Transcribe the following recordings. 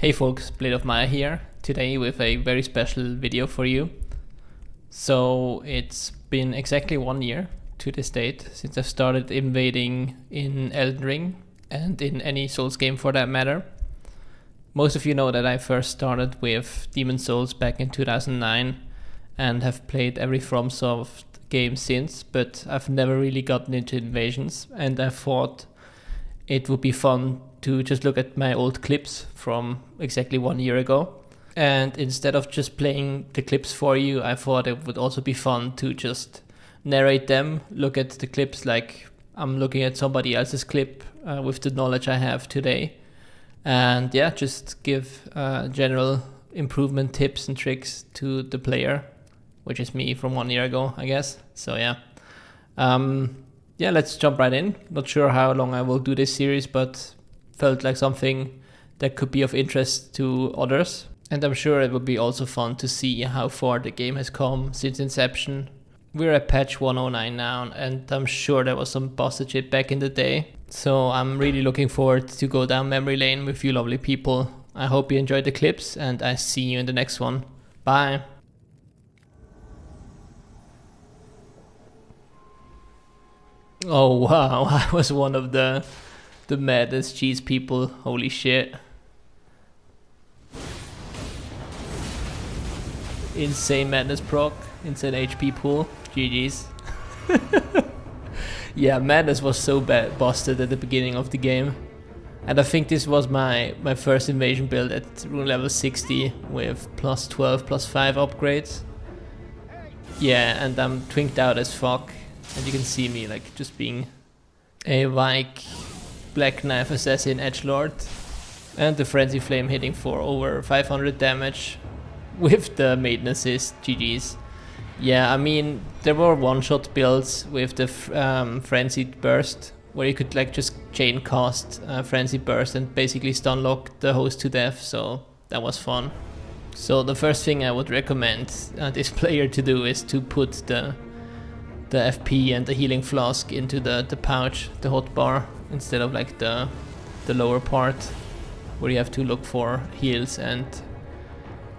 Hey folks, Blade of Maya here, today with a very special video for you. So it's been exactly 1 year to this date since I started invading in Elden Ring and in any Souls game for that matter. Most of you know that I first started with Demon's Souls back in 2009 and have played every FromSoft game since, but I've never really gotten into Invasions, and I thought it would be fun to just look at my old clips from exactly 1 year ago. And instead of just playing the clips for you, I thought it would also be fun to just narrate them, look at the clips like I'm looking at somebody else's clip with the knowledge I have today. And yeah, just give general improvement tips and tricks to the player, which is me from 1 year ago, I guess. So yeah. Yeah, let's jump right in. Not sure how long I will do this series, but felt like something that could be of interest to others. And I'm sure it would be also fun to see how far the game has come since inception. We're at patch 109 now, and I'm sure there was some busted shit back in the day. So I'm really looking forward to go down memory lane with you lovely people. I hope you enjoyed the clips, and I see you in the next one. Bye! Oh wow, I was one of the maddest cheese people, holy shit. Insane madness proc, insane HP pool, GG's. Yeah, madness was so bad, busted at the beginning of the game. And I think this was my first invasion build at rune level 60 with plus 12, plus 5 upgrades. Yeah, and I'm twinked out as fuck. And you can see me like just being a Vike Black Knife Assassin Edgelord. And the Frenzy Flame hitting for over 500 damage with the Maiden Assist, GG's. Yeah, I mean, there were one-shot builds with the Frenzied Burst, where you could like just chain cast Frenzied Burst and basically stun lock the host to death, so that was fun. So the first thing I would recommend this player to do is to put the FP and the healing flask into the pouch, the hotbar, instead of like the lower part where you have to look for heals and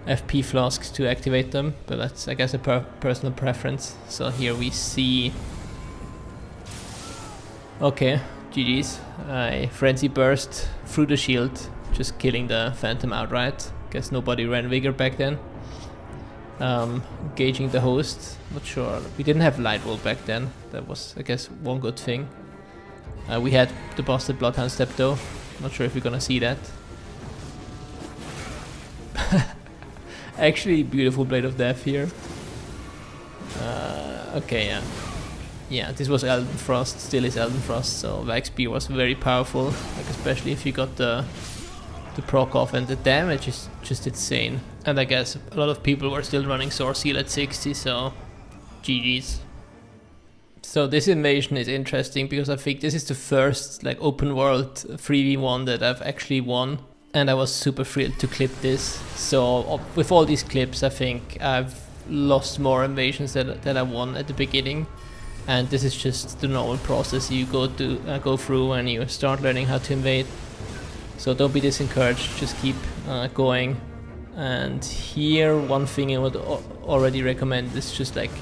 FP flasks to activate them, but that's I guess a personal preference. So here we see, okay, GG's, a Frenzy Burst through the shield, just killing the Phantom outright. Guess nobody ran Vigor back then. Engaging the host, not sure, we didn't have light roll back then, that was I guess one good thing. We had the busted Bloodhound step though, not sure if we're gonna see that. Actually beautiful Blade of Death here. Okay, yeah. Yeah, this was Elden Frost, still is Elden Frost, so Vike's Spear was very powerful, like especially if you got the proc off, and the damage is just insane. And I guess a lot of people were still running Source Heal at 60, so GG's. So this invasion is interesting because I think this is the first like open world 3v1 that I've actually won, and I was super thrilled to clip this. So with all these clips I think I've lost more invasions that I won at the beginning, and this is just the normal process you go through when you start learning how to invade. So don't be discouraged, just keep going. And here one thing I would already recommend is just like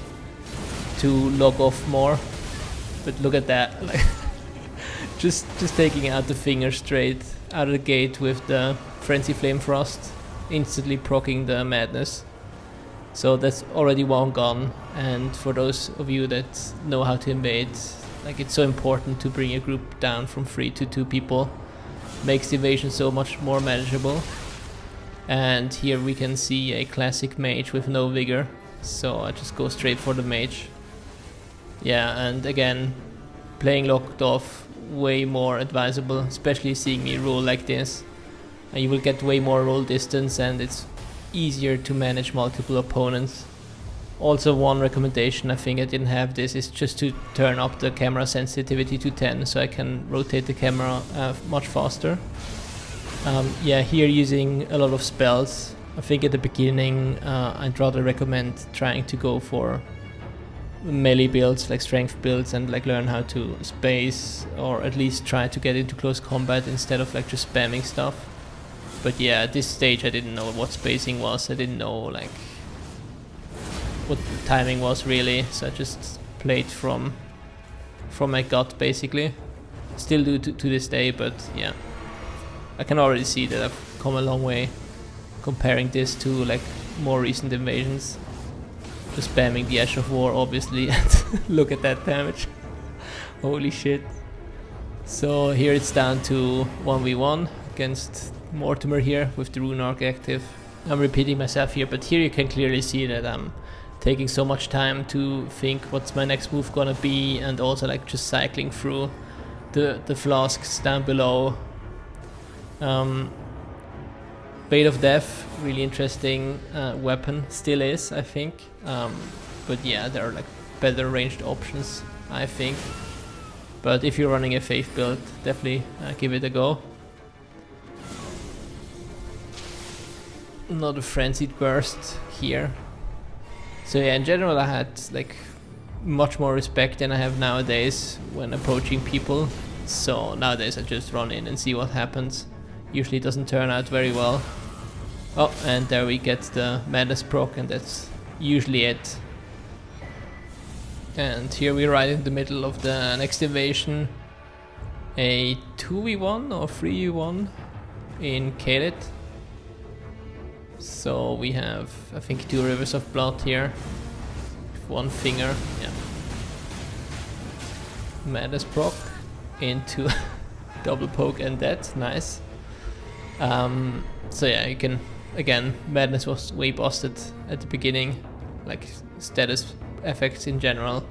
to log off more. But look at that, like just taking out the finger straight out of the gate with the Frenzy Flame Frost, instantly proccing the madness. So that's already one gone. And for those of you that know how to invade, like it's so important to bring a group down from 3 to 2 people. Makes the invasion so much more manageable. And here we can see a classic mage with no vigor, so I just go straight for the mage. Yeah, and again, playing locked off, way more advisable, especially seeing me roll like this. And you will get way more roll distance, and it's easier to manage multiple opponents. Also, one recommendation, I think I didn't have this, is just to turn up the camera sensitivity to 10 so I can rotate the camera much faster. Yeah, here using a lot of spells. I think at the beginning I'd rather recommend trying to go for melee builds, like strength builds, and like learn how to space, or at least try to get into close combat instead of like just spamming stuff. But yeah, at this stage I didn't know what spacing was, I didn't know like what the timing was really, so I just played from my gut basically. Still do to this day, but yeah, I can already see that I've come a long way comparing this to like more recent invasions. Just spamming the Ash of War obviously, and look at that damage. Holy shit. So here it's down to 1v1 against Mortimer here with the Rune Arc active. I'm repeating myself here, but here you can clearly see that I'm taking so much time to think what's my next move gonna be, and also like just cycling through the flasks down below. Bait of Death, really interesting weapon, still is, I think. But yeah, there are like better ranged options, I think. But if you're running a Faith build, definitely give it a go. Another Frenzied Burst here. So yeah, in general I had like much more respect than I have nowadays when approaching people. So nowadays I just run in and see what happens. Usually it doesn't turn out very well. Oh, and there we get the Madness proc, and that's usually it. And here we're right in the middle of the next invasion. A 2v1 or 3v1 in Kalit. So we have, I think, 2 Rivers of Blood here. With 1 finger, yeah. Madness proc into double poke and that, nice. So yeah, you can, again, Madness was way busted at the beginning, like status effects in general.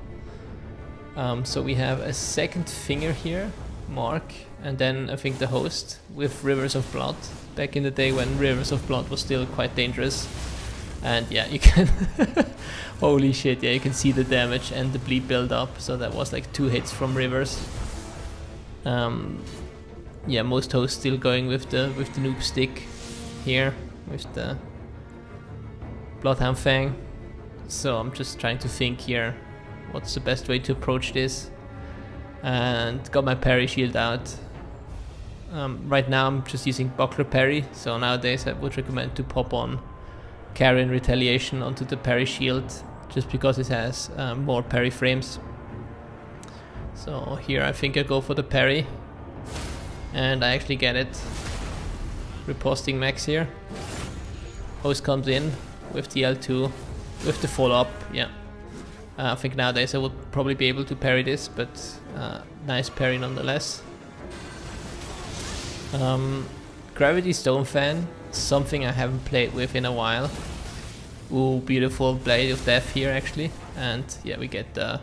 So we have a second finger here, Mark, and then I think the host with Rivers of Blood, back in the day when Rivers of Blood was still quite dangerous. And yeah, you can holy shit, yeah, you can see the damage and the bleed build up. So that was like 2 hits from Rivers. Yeah, most hosts still going with the noob stick here with the Bloodhound Fang. So I'm just trying to think here what's the best way to approach this, and got my parry shield out. Right now I'm just using Buckler parry, so nowadays I would recommend to pop on Carrion Retaliation onto the parry shield, just because it has more parry frames. So here I think I go for the parry, and I actually get it. Riposting max here. Host comes in with the L2, with the follow-up, yeah. I think nowadays I would probably be able to parry this, but nice parry nonetheless. Gravity Stone Fan, something I haven't played with in a while. Ooh, beautiful Blade of Death here actually, and yeah, we get the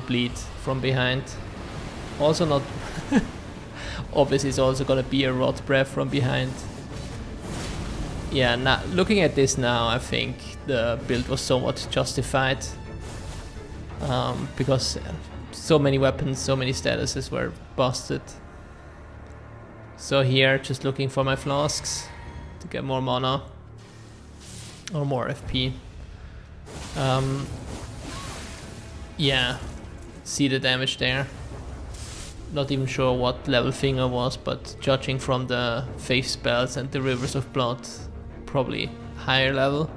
bleed from behind. Also not obviously it's also gonna be a Rot Breath from behind. Yeah, now looking at this now, I think the build was somewhat justified, because so many weapons, so many statuses were busted. So here, just looking for my flasks to get more mana or more FP. Yeah, see the damage there. Not even sure what level Finger was, but judging from the Faith spells and the Rivers of Blood, probably higher level.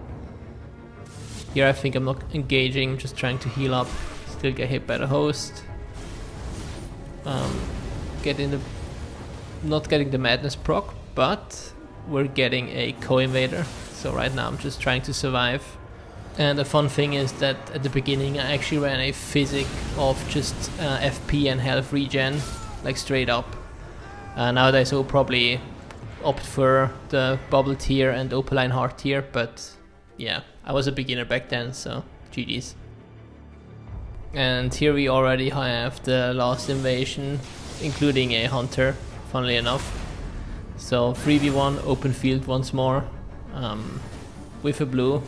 Here I think I'm not engaging, just trying to heal up. Still get hit by the host. Not getting the Madness proc, but we're getting a co-invader. So right now I'm just trying to survive. And the fun thing is that at the beginning I actually ran a physic of just FP and health regen, like straight up. Nowadays I will probably opt for the Bubble tier and Opaline Heart tier, but yeah, I was a beginner back then, so GG's. And here we already have the last invasion, including a Hunter, funnily enough. So 3v1 open field once more, with a blue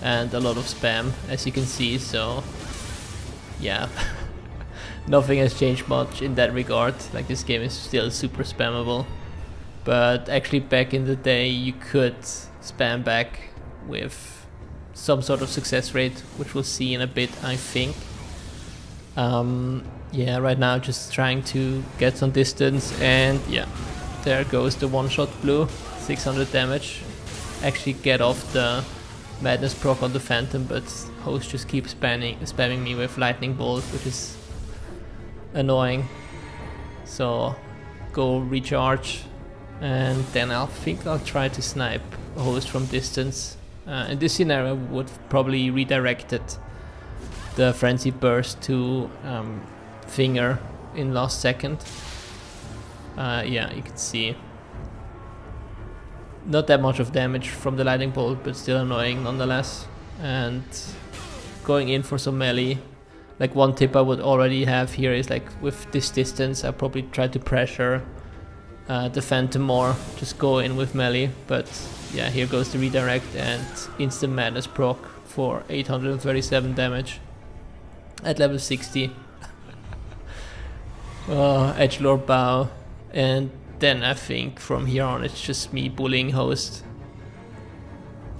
and a lot of spam, as you can see. So yeah, nothing has changed much in that regard. Like, this game is still super spammable, but actually back in the day you could spam back with some sort of success rate, which we'll see in a bit, I think. Yeah, right now just trying to get some distance, and yeah, there goes the one-shot blue, 600 damage. Actually get off the madness proc on the phantom, but host just keeps spamming me with lightning bolt, which is annoying. So go recharge, and then I think I'll try to snipe a host from distance. In this scenario, I would probably redirected the frenzy burst to finger in last second. Yeah, you can see not that much of damage from the lightning bolt, but still annoying nonetheless. And going in for some melee. Like, one tip I would already have here is, like, with this distance I probably try to pressure the phantom more, just go in with melee. But yeah, here goes the redirect and instant madness proc for 837 damage at level 60. Edgelord bow, and then I think from here on it's just me bullying host.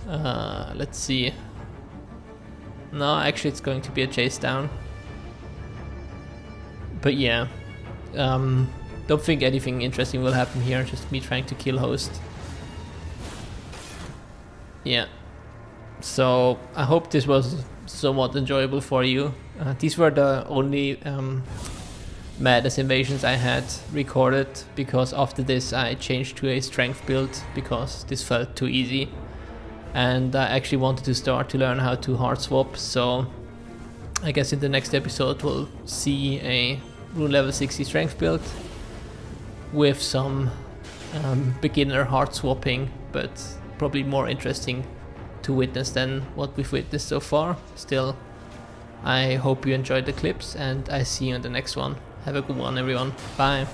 Let's see. No, actually it's going to be a chase down. But yeah, don't think anything interesting will happen here, just me trying to kill host. Yeah, so I hope this was somewhat enjoyable for you. These were the only madness invasions I had recorded, because after this I changed to a strength build because this felt too easy, and I actually wanted to start to learn how to hard swap. So I guess in the next episode we'll see a rune level 60 strength build with some beginner hard swapping, but probably more interesting to witness than what we've witnessed so far. Still, I hope you enjoyed the clips, and I see you in the next one. Have a good one, everyone. Bye.